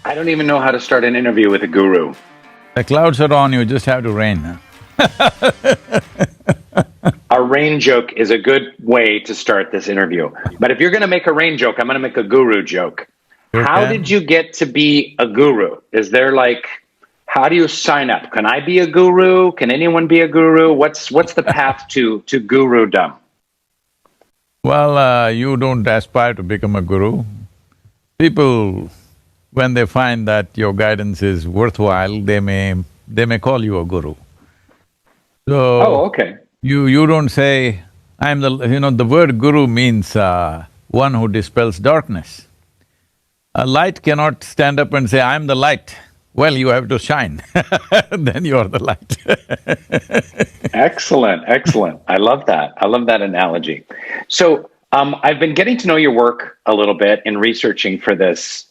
I don't even know how to start an interview with a guru. The clouds are on, you just have to rain. A rain joke is a good way to start this interview. But if you're going to make a rain joke, I'm going to make a guru joke. You How did can? you get to be a guru? Is there like, how do you sign up? Can I be a guru? Can anyone be a guru? What's the path to gurudom? Well, you don't aspire to become a guru. People, when they find that your guidance is worthwhile, they may call you a guru. Oh, So, okay. you don't say, I'm the word guru means one who dispels darkness. A light cannot stand up and say, I'm the light. Well, you have to shine, then you are the light. Excellent, excellent. I love that. I love that analogy. So, I've been getting to know your work a little bit in researching for this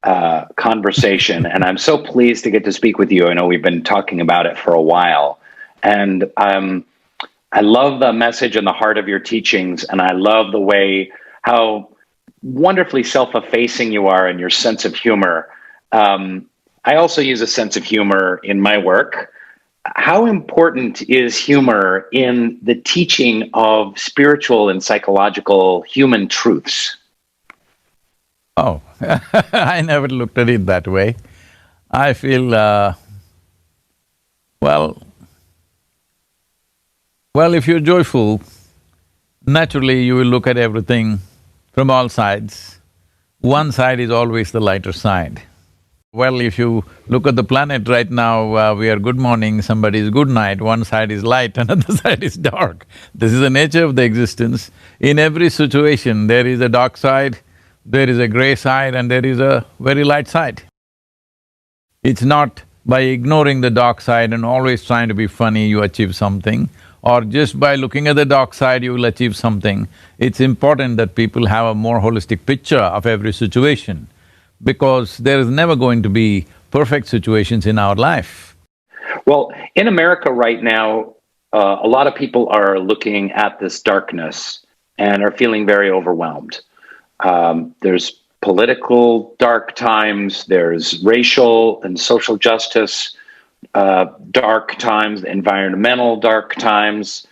conversation, and I'm so pleased to get to speak with you. I know we've been talking about it for a while, and I love the message and the heart of your teachings, and I love the way how wonderfully self-effacing you are and your sense of humor. I also use a sense of humor in my work. How important is humor in the teaching of spiritual and psychological human truths? Oh, I never looked at it that way. I feel, well, if you're joyful, naturally you will look at everything from all sides. One side is always the lighter side. Well, if you look at the planet right now, we are good morning, somebody is good night, one side is light, another side is dark. This is the nature of the existence. In every situation, there is a dark side, there is a grey side, and there is a very light side. It's not by ignoring the dark side and always trying to be funny you achieve something, or just by looking at the dark side you will achieve something. It's important that people have a more holistic picture of every situation, because there is never going to be perfect situations in our life. Well, in America right now, a lot of people are looking at this darkness and are feeling very overwhelmed. There's political dark times, there's racial and social justice dark times, environmental dark times.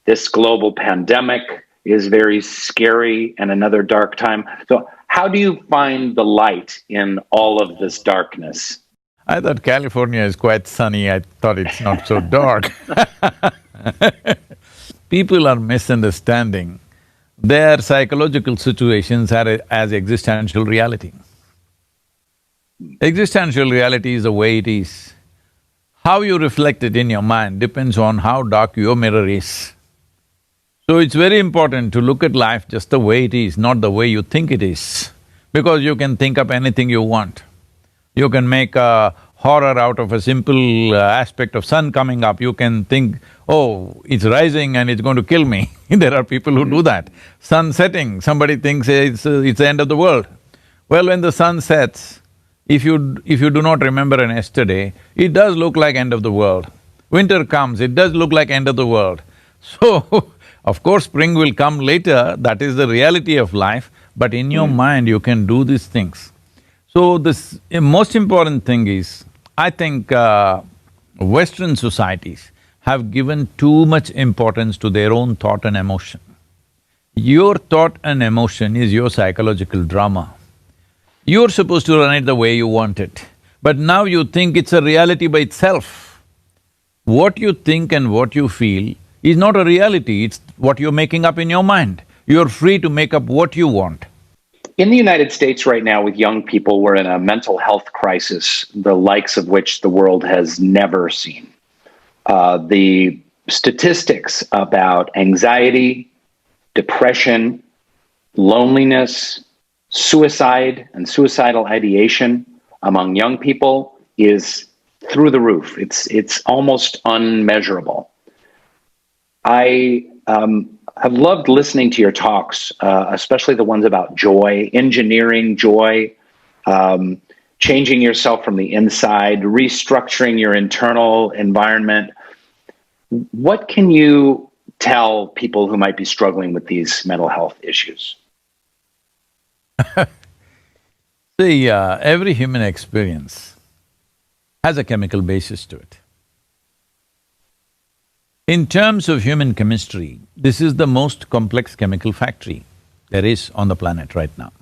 This global pandemic is very scary and another dark time. So how do you find the light in all of this darkness? I thought California is quite sunny, I thought it's not so dark. People are misunderstanding their psychological situations as existential reality. Existential reality is the way it is. How you reflect it in your mind depends on how dark your mirror is. So it's very important to look at life just the way it is, not the way you think it is, because you can think up anything you want. You can make a horror out of a simple aspect of sun coming up. You can think, oh, it's rising and it's going to kill me. There are people who do that. Sun setting, somebody thinks it's the end of the world. Well, when the sun sets, if you do not remember an yesterday, it does look like end of the world. Winter comes, it does look like end of the world. So, of course spring will come later, that is the reality of life, but in your mind you can do these things. So this most important thing is, I think Western societies have given too much importance to their own thought and emotion. Your thought and emotion is your psychological drama. You're supposed to run it the way you want it, but now you think it's a reality by itself. What you think and what you feel is not a reality, it's what you're making up in your mind. You're free to make up what you want. In the United States right now, with young people, we're in a mental health crisis, the likes of which the world has never seen. The statistics about anxiety, depression, loneliness, suicide, and suicidal ideation among young people is through the roof. It's almost unmeasurable. I have loved listening to your talks, especially the ones about joy, engineering joy, changing yourself from the inside, restructuring your internal environment. What can you tell people who might be struggling with these mental health issues? See, every human experience has a chemical basis to it. In terms of human chemistry, this is the most complex chemical factory there is on the planet right now.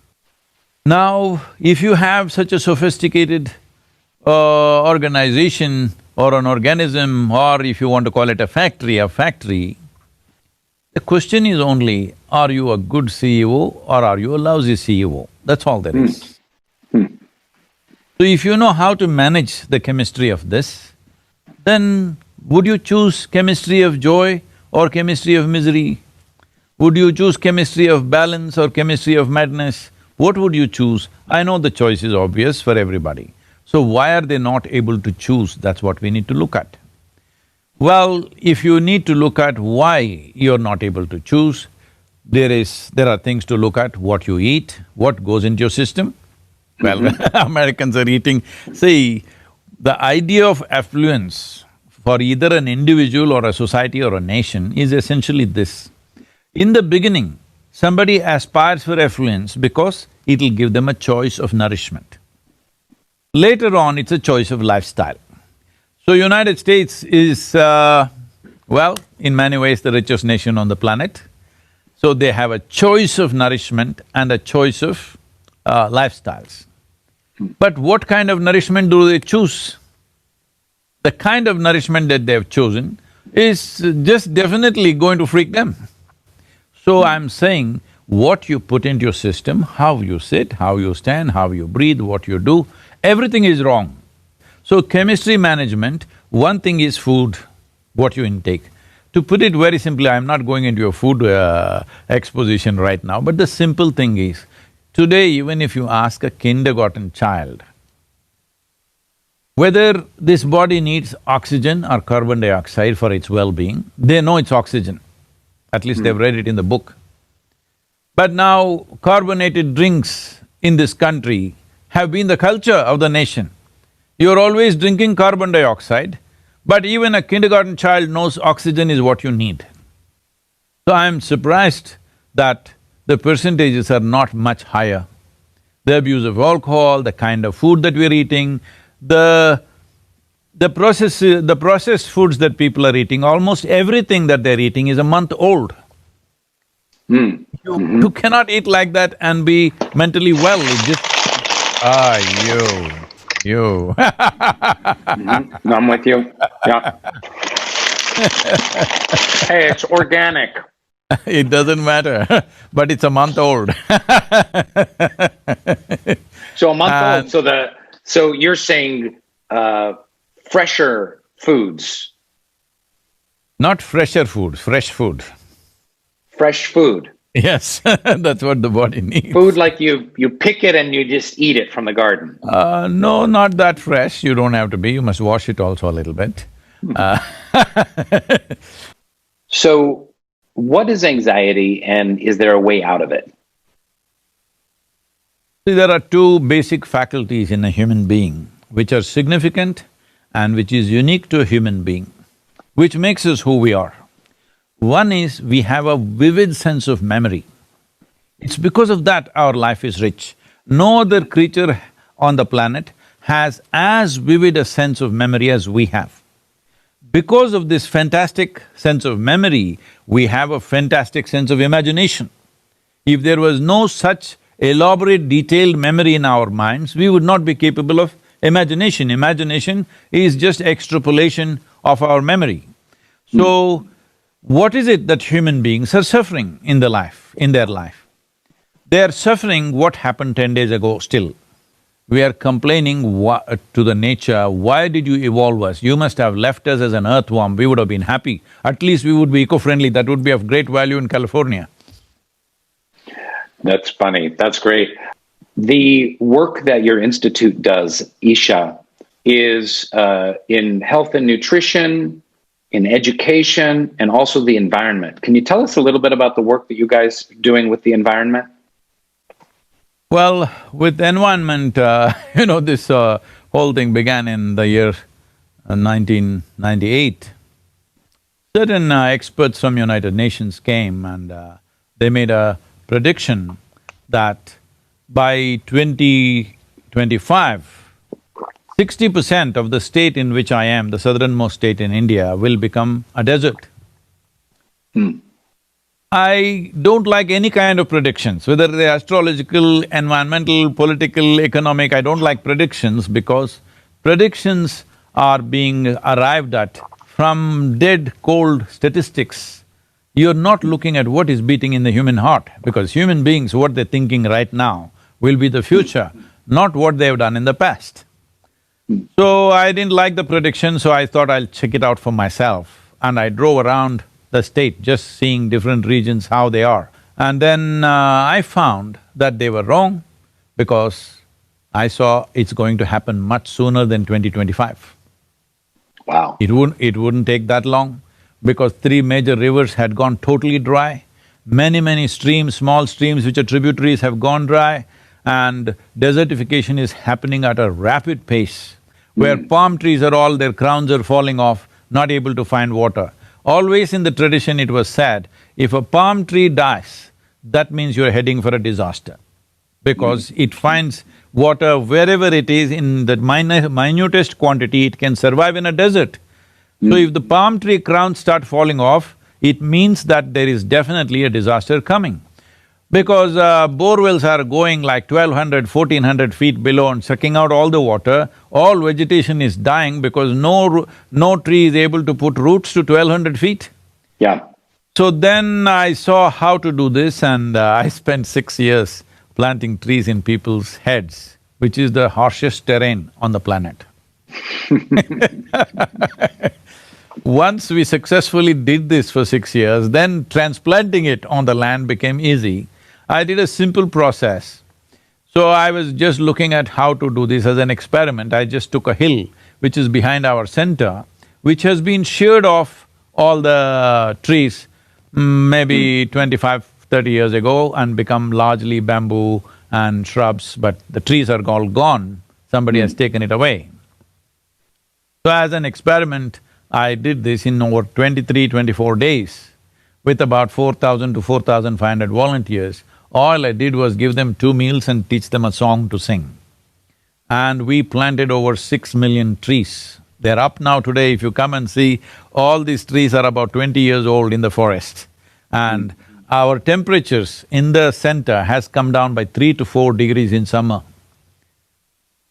Now, if you have such a sophisticated organization or an organism, or if you want to call it a factory, the question is only, are you a good CEO or are you a lousy CEO? That's all there is. So if you know how to manage the chemistry of this, then would you choose chemistry of joy or chemistry of misery? Would you choose chemistry of balance or chemistry of madness? What would you choose? I know the choice is obvious for everybody. So why are they not able to choose? That's what we need to look at. Well, if you need to look at why you're not able to choose, there are things to look at: what you eat, what goes into your system. Well, Americans are eating… See, the idea of affluence for either an individual or a society or a nation is essentially this. In the beginning, somebody aspires for affluence because it'll give them a choice of nourishment. Later on, it's a choice of lifestyle. So United States is, well, in many ways the richest nation on the planet. So they have a choice of nourishment and a choice of lifestyles. But what kind of nourishment do they choose? The kind of nourishment that they've chosen is just definitely going to freak them. So I'm saying, what you put into your system, how you sit, how you stand, how you breathe, what you do, everything is wrong. So chemistry management, one thing is food, what you intake. To put it very simply, I'm not going into a food exposition right now, but the simple thing is, today even if you ask a kindergarten child whether this body needs oxygen or carbon dioxide for its well-being, they know it's oxygen. At least they've read it in the book. But now, carbonated drinks in this country have been the culture of the nation. You're always drinking carbon dioxide, but even a kindergarten child knows oxygen is what you need. So I'm surprised that the percentages are not much higher. The abuse of alcohol, the kind of food that we're eating, the processed foods that people are eating, almost everything that they're eating is a month old. You cannot eat like that and be mentally well, it just… you… No, I'm with you, yeah. Hey, it's organic. It doesn't matter, but it's a month old. So a month old, so you're saying fresher foods. Not fresher food, fresh food. Fresh food. Yes, that's what the body needs. Food like you pick it and you just eat it from the garden. No, not that fresh, you don't have to be, you must wash it also a little bit. So, what is anxiety and is there a way out of it? See, there are two basic faculties in a human being which are significant and which is unique to a human being, which makes us who we are. One is, we have a vivid sense of memory. It's because of that our life is rich. No other creature on the planet has as vivid a sense of memory as we have. Because of this fantastic sense of memory, we have a fantastic sense of imagination. If there was no such elaborate, detailed memory in our minds, we would not be capable of imagination. Imagination is just extrapolation of our memory. So, what is it that human beings are suffering in their life? They are suffering what happened 10 days ago still. We are complaining to the nature, why did you evolve us? You must have left us as an earthworm, we would have been happy. At least we would be eco-friendly, that would be of great value in California. That's funny, that's great. The work that your institute does, Isha, is in health and nutrition, in education, and also the environment. Can you tell us a little bit about the work that you guys are doing with the environment? Well, with environment, this whole thing began in the year 1998. Certain experts from United Nations came and they made a prediction that by 2025, 60% of the state in which I am, the southernmost state in India, will become a desert. I don't like any kind of predictions, whether they're astrological, environmental, political, economic, I don't like predictions because predictions are being arrived at from dead, cold statistics. You're not looking at what is beating in the human heart, because human beings, what they're thinking right now will be the future, not what they've done in the past. So I didn't like the prediction, so I thought I'll check it out for myself. And I drove around the state, just seeing different regions, how they are. And then I found that they were wrong because I saw it's going to happen much sooner than 2025. Wow. It wouldn't take that long because three major rivers had gone totally dry. Many streams, small streams which are tributaries have gone dry, and desertification is happening at a rapid pace, where palm trees are all… their crowns are falling off, not able to find water. Always in the tradition it was said, if a palm tree dies, that means you're heading for a disaster, because it finds water wherever it is in the minutest quantity, it can survive in a desert. So if the palm tree crowns start falling off, it means that there is definitely a disaster coming. Because bore wells are going like 1200, 1400 feet below and sucking out all the water, all vegetation is dying because no tree is able to put roots to 1200 feet. Yeah. So then I saw how to do this, and I spent 6 years planting trees in people's heads, which is the harshest terrain on the planet. Once we successfully did this for 6 years, then transplanting it on the land became easy. I did a simple process. So I was just looking at how to do this as an experiment. I just took a hill which is behind our center, which has been sheared off all the trees maybe 25, 30 years ago and become largely bamboo and shrubs, but the trees are all gone, somebody has taken it away. So as an experiment, I did this in over 23, 24 days with about 4,000 to 4,500 volunteers. All I did was give them 2 meals and teach them a song to sing. And we planted over 6 million trees. They're up now today. If you come and see, all these trees are about 20 years old in the forest. And our temperatures in the center has come down by 3 to 4 degrees in summer.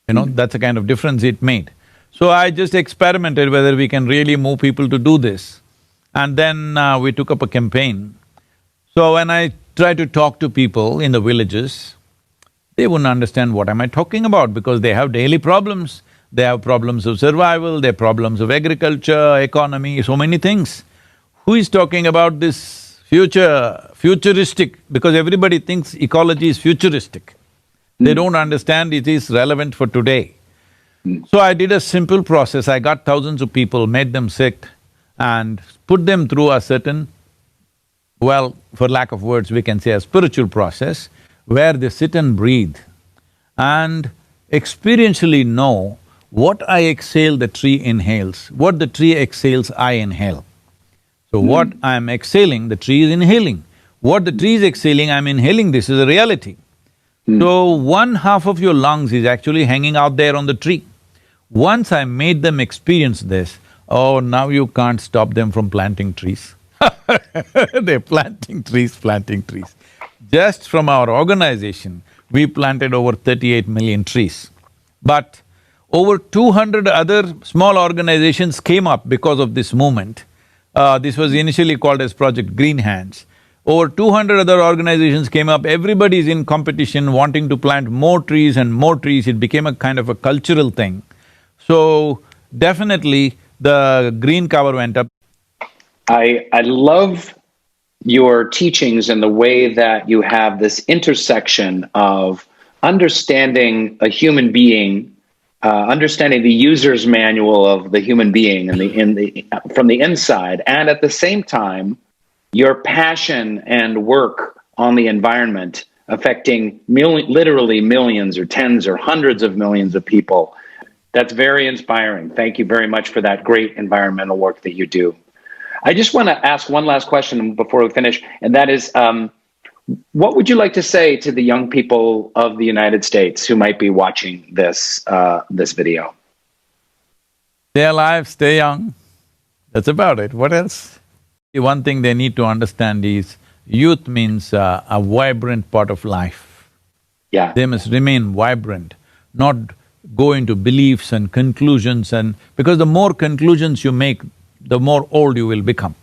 You know, that's the kind of difference it made. So I just experimented whether we can really move people to do this. And then we took up a campaign. So when I tried to talk to people in the villages, they wouldn't understand what am I talking about, because they have daily problems. They have problems of survival, they have problems of agriculture, economy, so many things. Who is talking about this futuristic, because everybody thinks ecology is futuristic. They don't understand it is relevant for today. So I did a simple process. I got thousands of people, made them sit and put them through a certain, well, for lack of words, we can say a spiritual process where they sit and breathe and experientially know what I exhale, the tree inhales, what the tree exhales, I inhale. So what I'm exhaling, the tree is inhaling. What the tree is exhaling, I'm inhaling, this is a reality. So one half of your lungs is actually hanging out there on the tree. Once I made them experience this, oh, now you can't stop them from planting trees. They're planting trees. Just from our organization, we planted over 38 million trees. But over 200 other small organizations came up because of this movement. This was initially called as Project Green Hands. Over 200 other organizations came up, everybody is in competition wanting to plant more trees and more trees. It became a kind of a cultural thing. So definitely the green cover went up. I love your teachings and the way that you have this intersection of understanding a human being, understanding the user's manual of the human being from the inside, and at the same time, your passion and work on the environment affecting literally millions or tens or hundreds of millions of people. That's very inspiring. Thank you very much for that great environmental work that you do. I just want to ask one last question before we finish, and that is, What would you like to say to the young people of the United States who might be watching this video? Stay alive, stay young. That's about it. What else? One thing they need to understand is youth means a vibrant part of life. Yeah. They must remain vibrant, not go into beliefs and conclusions because the more conclusions you make, the more old you will become.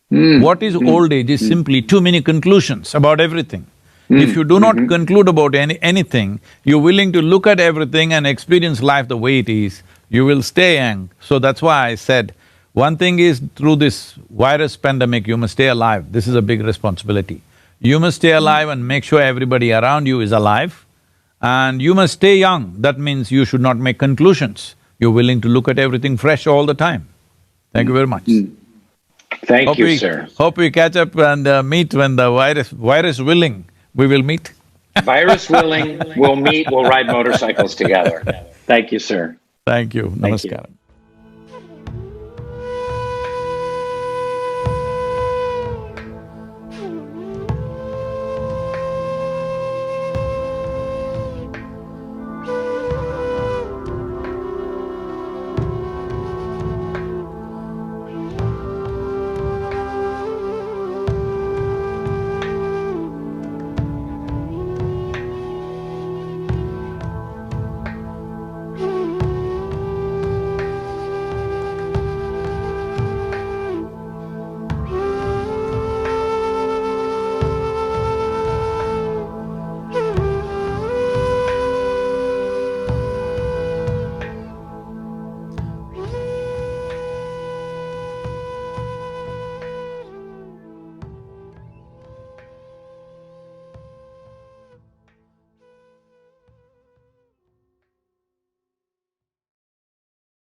What is old age is simply too many conclusions about everything. If you do not conclude about anything, you're willing to look at everything and experience life the way it is, you will stay young. So that's why I said, one thing is through this virus pandemic, you must stay alive. This is a big responsibility. You must stay alive and make sure everybody around you is alive. And you must stay young. That means you should not make conclusions. You're willing to look at everything fresh all the time. Thank you very much. Thank you, sir. Hope we catch up and meet when the virus willing, we will meet. Virus willing, we'll meet, we'll ride motorcycles together. Thank you, sir. Thank you. Thank you. Namaskaram.